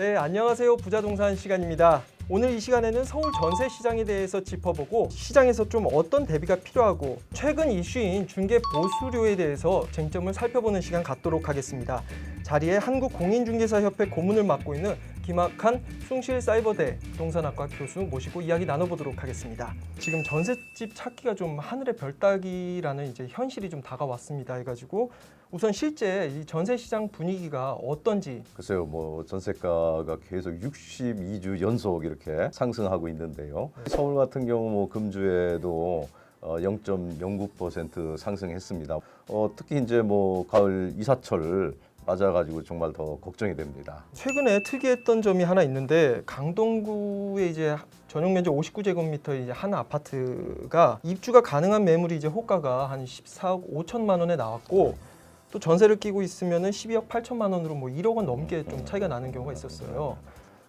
네, 안녕하세요. 부자동산 시간입니다. 오늘 이 시간에는 서울 전세 시장에 대해서 짚어보고 시장에서 좀 어떤 대비가 필요하고 최근 이슈인 중개 보수료에 대해서 쟁점을 살펴보는 시간 갖도록 하겠습니다. 자리에 한국공인중개사협회 고문을 맡고 있는 김학한 숭실사이버대 부동산학과 교수 모시고 이야기 나눠보도록 하겠습니다. 지금 전셋집 찾기가 좀 하늘의 별 따기라는 이제 현실이 좀 다가왔습니다. 해가지고 우선 실제 이 전세 시장 분위기가 어떤지. 글쎄요, 뭐 전세가가 계속 62주 연속 이렇게 상승하고 있는데요. 서울 같은 경우 뭐 금주에도 0.09% 상승했습니다. 특히 이제 뭐 가을 이사철 맞아가지고 정말 더 걱정이 됩니다. 최근에 특이했던 점이 하나 있는데 강동구에 이제 전용 면적 59제곱미터 이제 한 아파트가 입주가 가능한 매물이 이제 호가가 한 14억 5천만 원에 나왔고 또 전세를 끼고 있으면은 12억 8천만 원으로 뭐 1억 원 넘게 좀 차이가 나는 경우가 있었어요.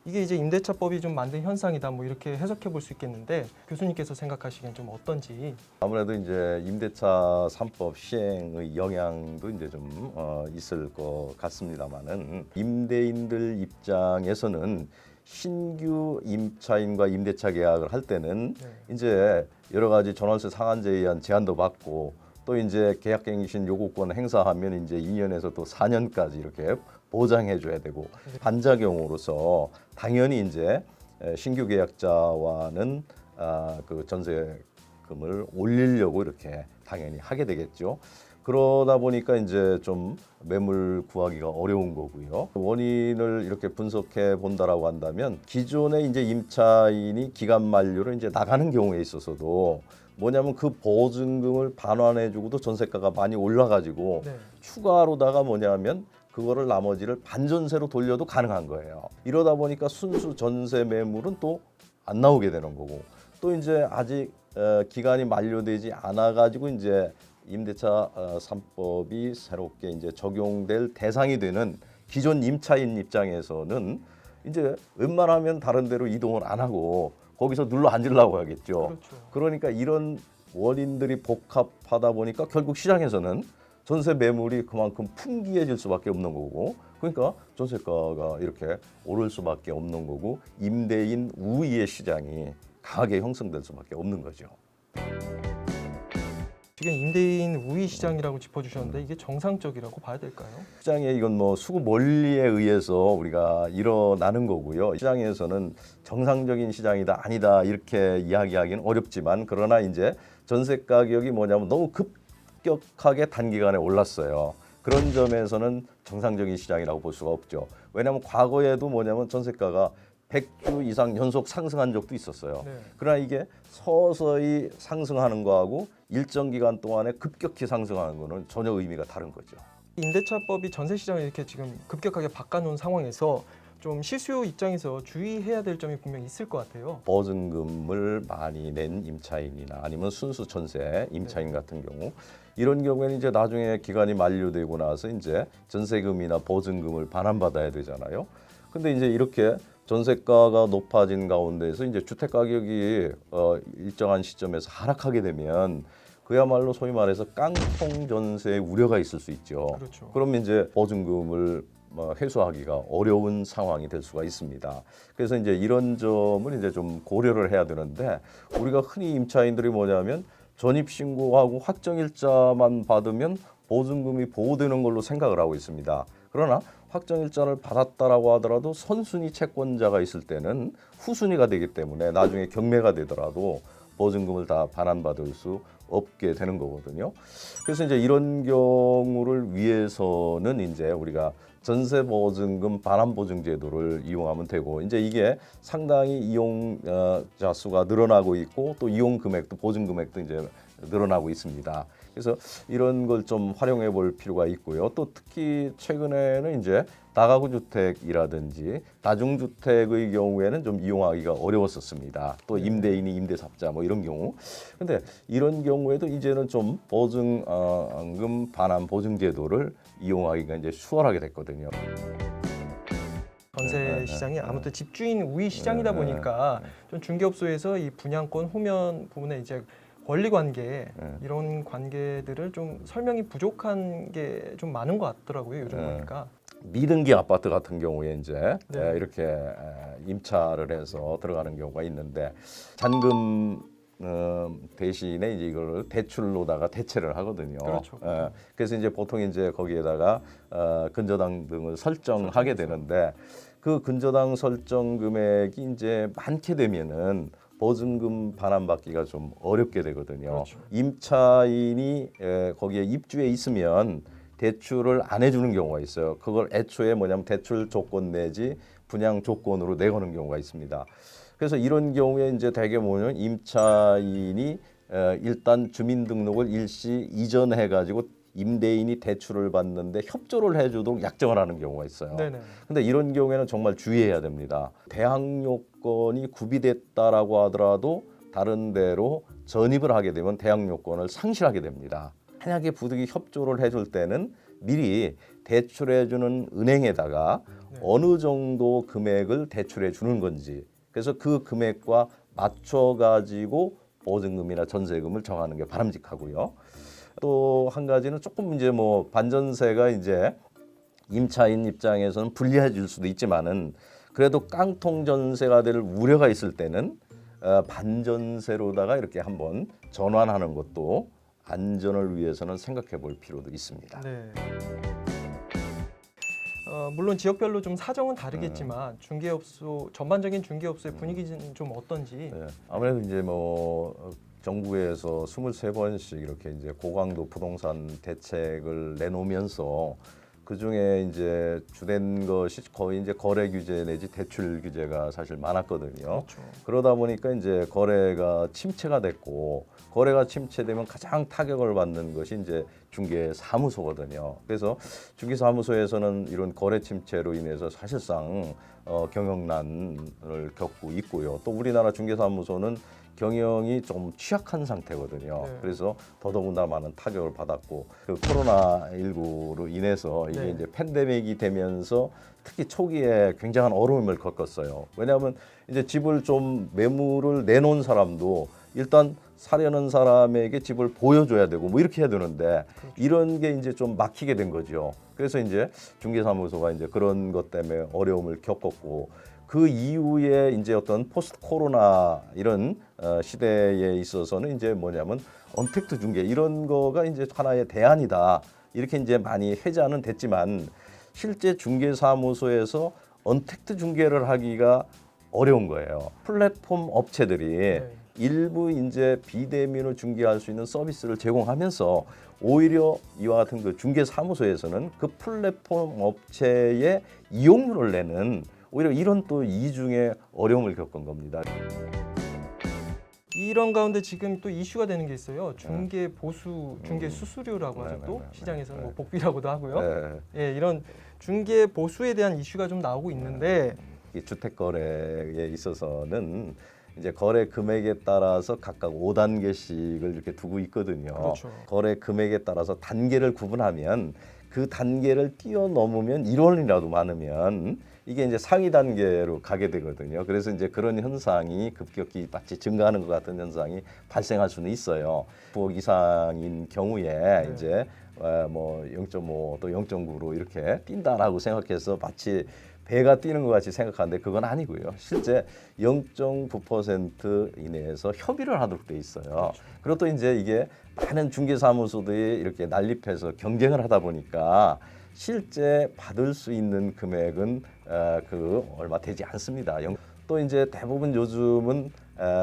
이게 이제 임대차법이 좀 만든 현상이다 뭐 이렇게 해석해 볼 수 있겠는데 교수님께서 생각하시기엔 좀 어떤지. 아무래도 이제 임대차 3법 시행의 영향도 이제 좀 있을 것 같습니다만은 임대인들 입장에서는 신규 임차인과 임대차 계약을 할 때는 이제 여러 가지 전월세 상한제에 의한 제한도 받고 또 이제 계약갱신 요구권 행사하면 이제 2년에서 또 4년까지 이렇게 보장해 줘야 되고 반작용으로서 당연히 이제 신규 계약자와는 그 전세금을 올리려고 이렇게 당연히 하게 되겠죠. 그러다 보니까 이제 좀 매물 구하기가 어려운 거고요. 원인을 이렇게 분석해 본다라고 한다면 기존의 이제 임차인이 기간 만료로 이제 나가는 경우에 있어서도 뭐냐면 그 보증금을 반환해주고도 전세가가 많이 올라가지고 추가로다가 뭐냐면 그거를 나머지를 반전세로 돌려도 가능한 거예요. 이러다 보니까 순수 전세 매물은 또 안 나오게 되는 거고 또 이제 아직 기간이 만료되지 않아 가지고 이제 임대차 3법이 새롭게 이제 적용될 대상이 되는 기존 임차인 입장에서는 이제 웬만하면 다른 데로 이동을 안 하고 거기서 눌러 앉으려고 하겠죠. 그렇죠. 그러니까 이런 원인들이 복합하다 보니까 결국 시장에서는 전세 매물이 그만큼 풍기해질 수밖에 없는 거고 그러니까 전세가가 이렇게 오를 수밖에 없는 거고 임대인 우위의 시장이 강하게 형성될 수밖에 없는 거죠. 지금 임대인 우위 시장이라고 짚어주셨는데 이게 정상적이라고 봐야 될까요? 시장에 이건 뭐 수급 원리에 의해서 우리가 일어나는 거고요. 시장에서는 정상적인 시장이다 아니다 이렇게 이야기하기는 어렵지만 그러나 이제 전세 가격이 뭐냐면 너무 급격하게 단기간에 올랐어요. 그런 점에서는 정상적인 시장이라고 볼 수가 없죠. 왜냐하면 과거에도 뭐냐면 전세가가 100주 이상 연속 상승한 적도 있었어요. 그러나 이게 서서히 상승하는 거하고 일정 기간 동안에 급격히 상승하는 거는 전혀 의미가 다른 거죠. 임대차법이 전세 시장을 이렇게 지금 급격하게 바꿔놓은 상황에서 좀 실수요 입장에서 주의해야 될 점이 분명히 있을 것 같아요. 보증금을 많이 낸 임차인이나 아니면 순수 전세 임차인 같은 경우 이런 경우에는 이제 나중에 기간이 만료되고 나서 이제 전세금이나 보증금을 반환받아야 되잖아요. 근데 이제 이렇게 전세가가 높아진 가운데서 이제 주택 가격이 일정한 시점에서 하락하게 되면 그야말로 소위 말해서 깡통 전세의 우려가 있을 수 있죠. 그렇죠. 그러면 이제 보증금을 회수하기가 어려운 상황이 될 수가 있습니다. 그래서 이제 이런 점을 이제 좀 고려를 해야 되는데 우리가 흔히 임차인들이 뭐냐면 전입 신고하고 확정일자만 받으면 보증금이 보호되는 걸로 생각을 하고 있습니다. 그러나 확정일자를 받았다라고 하더라도 선순위 채권자가 있을 때는 후순위가 되기 때문에 나중에 경매가 되더라도 보증금을 다 반환받을 수 없게 되는 거거든요. 그래서 이제 이런 경우를 위해서는 이제 우리가 전세보증금 반환보증제도를 이용하면 되고 이제 이게 상당히 이용자 수가 늘어나고 있고 또 이용 금액도 보증 금액도 이제 늘어나고 있습니다. 그래서 이런 걸 좀 활용해 볼 필요가 있고요. 또 특히 최근에는 이제 다가구 주택이라든지 다중주택의 경우에는 좀 이용하기가 어려웠었습니다. 또 임대인이 임대사업자 뭐 이런 경우. 근데 이런 경우에도 이제는 좀 보증금 반환 보증제도를 이용하기가 이제 수월하게 됐거든요. 전세 시장이 아무튼 집주인 우위 시장이다 보니까 좀 중개업소에서 이 분양권 후면 부분에 이제 권리 관계 이런 관계들을 좀 설명이 부족한 게 좀 많은 것 같더라고요. 요즘 보니까. 미등기 아파트 같은 경우에 이제 네. 이렇게 임차를 해서 들어가는 경우가 있는데 잔금 대신에 이제 이걸 대출로다가 대체를 하거든요. 그렇죠. 그래서 이제 보통 이제 거기에다가 근저당 등을 설정하게 되는데 그 근저당 설정 금액이 이제 많게 되면은 보증금 반환받기가 좀 어렵게 되거든요. 그렇죠. 임차인이 거기에 입주해 있으면 대출을 안 해주는 경우가 있어요. 그걸 애초에 뭐냐면 대출 조건 내지 분양 조건으로 내거는 경우가 있습니다. 그래서 이런 경우에 이제 대개 뭐냐면 임차인이 일단 주민등록을 일시 이전해 가지고 임대인이 대출을 받는데 협조를 해주도록 약정을 하는 경우가 있어요. 네네. 근데 이런 경우에는 정말 주의해야 됩니다. 대항 요건이 구비됐다라고 하더라도 다른 데로 전입을 하게 되면 대항 요건을 상실하게 됩니다. 만약에 부득이 협조를 해줄 때는 미리 대출해주는 은행에다가 네. 어느 정도 금액을 대출해 주는 건지 그래서 그 금액과 맞춰 가지고 보증금이나 전세금을 정하는 게 바람직하고요. 또 한 가지는 조금 이제 뭐 반전세가 이제 임차인 입장에서는 불리해 질 수도 있지만은 그래도 깡통 전세가 될 우려가 있을 때는 반전세로다가 이렇게 한번 전환하는 것도 안전을 위해서는 생각해 볼 필요도 있습니다. 네. 물론 지역별로 좀 사정은 다르겠지만 중개업소 전반적인 중개업소의 분위기는 좀 어떤지. 네, 아무래도 이제 뭐 정부에서 23번씩 이렇게 이제 고강도 부동산 대책을 내놓으면서 그 중에 이제 주된 것이 거의 이제 거래 규제 내지 대출 규제가 사실 많았거든요. 그렇죠. 그러다 보니까 이제 거래가 침체가 됐고 거래가 침체되면 가장 타격을 받는 것이 이제 중개사무소거든요. 그래서 중개사무소에서는 이런 거래 침체로 인해서 사실상 경영난을 겪고 있고요. 또 우리나라 중개사무소는 경영이 좀 취약한 상태거든요. 네. 그래서 더더군다나 많은 타격을 받았고 그 코로나19로 인해서 이게 네. 이제 팬데믹이 되면서 특히 초기에 굉장한 어려움을 겪었어요. 왜냐하면 이제 집을 좀 매물을 내놓은 사람도 일단 사려는 사람에게 집을 보여줘야 되고 뭐 이렇게 해야 되는데 이런 게 이제 좀 막히게 된 거죠. 그래서 이제 중개사무소가 이제 그런 것 때문에 어려움을 겪었고 그 이후에 이제 어떤 포스트 코로나 이런 시대에 있어서는 이제 뭐냐면 언택트 중개 이런 거가 이제 하나의 대안이다. 이렇게 이제 많이 회자는 됐지만 실제 중개사무소에서 언택트 중개를 하기가 어려운 거예요. 플랫폼 업체들이 네. 일부 이제 비대면으로 중개할 수 있는 서비스를 제공하면서 오히려 이와 같은 그 중개사무소에서는 그 플랫폼 업체의 이용료를 내는 오히려 이런 또 이중의 어려움을 겪은 겁니다. 이런 가운데 지금 또 이슈가 되는 게 있어요. 중개 보수, 중개 수수료라고 하죠. 또 시장에서는 뭐 복비라고도 하고요. 네. 예, 이런 중개 보수에 대한 이슈가 좀 나오고 있는데 이 주택 거래에 있어서는 이제 거래 금액에 따라서 각각 5단계씩을 이렇게 두고 있거든요. 그렇죠. 거래 금액에 따라서 단계를 구분하면 그 단계를 뛰어넘으면 1원이라도 많으면 이게 이제 상위 단계로 가게 되거든요. 그래서 이제 그런 현상이 급격히 마치 증가하는 것 같은 현상이 발생할 수는 있어요. 9억 이상인 경우에 이제 뭐 0.5 또 0.9로 이렇게 뛴다라고 생각해서 마치 배가 뛰는 것 같이 생각하는데 그건 아니고요. 실제 0.9% 이내에서 협의를 하도록 돼 있어요. 그렇죠. 그리고 또 이제 이게 많은 중개사무소들이 이렇게 난립해서 경쟁을 하다 보니까 실제 받을 수 있는 금액은 그 얼마 되지 않습니다. 또 이제 대부분 요즘은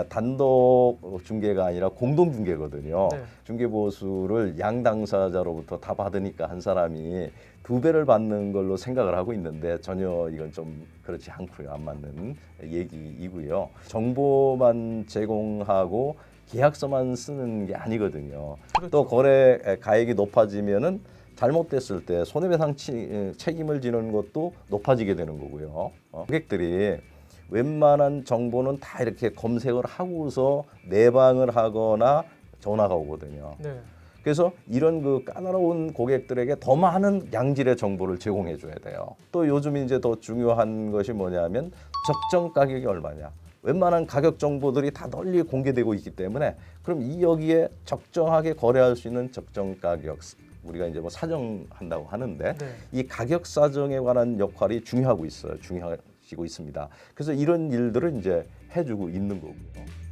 단독 중개가 아니라 공동 중개거든요. 네. 중개 보수를 양 당사자로부터 다 받으니까 한 사람이 2배를 받는 걸로 생각을 하고 있는데 전혀 이건 좀 그렇지 않고요. 안 맞는 얘기이고요. 정보만 제공하고 계약서만 쓰는 게 아니거든요. 그렇죠. 또 거래 가액이 높아지면은 잘못됐을 때 손해배상 책임을 지는 것도 높아지게 되는 거고요. 고객들이 웬만한 정보는 다 이렇게 검색을 하고서 내방을 하거나 전화가 오거든요. 네. 그래서 이런 그 까다로운 고객들에게 더 많은 양질의 정보를 제공해 줘야 돼요. 또 요즘 이제 더 중요한 것이 뭐냐면 적정 가격이 얼마냐. 웬만한 가격 정보들이 다 널리 공개되고 있기 때문에 그럼 이 여기에 적정하게 거래할 수 있는 적정 가격 우리가 이제 뭐 사정한다고 하는데 네. 이 가격 사정에 관한 역할이 중요하고 있어요. 중요하시고 있습니다. 그래서 이런 일들을 이제 해주고 있는 거고요.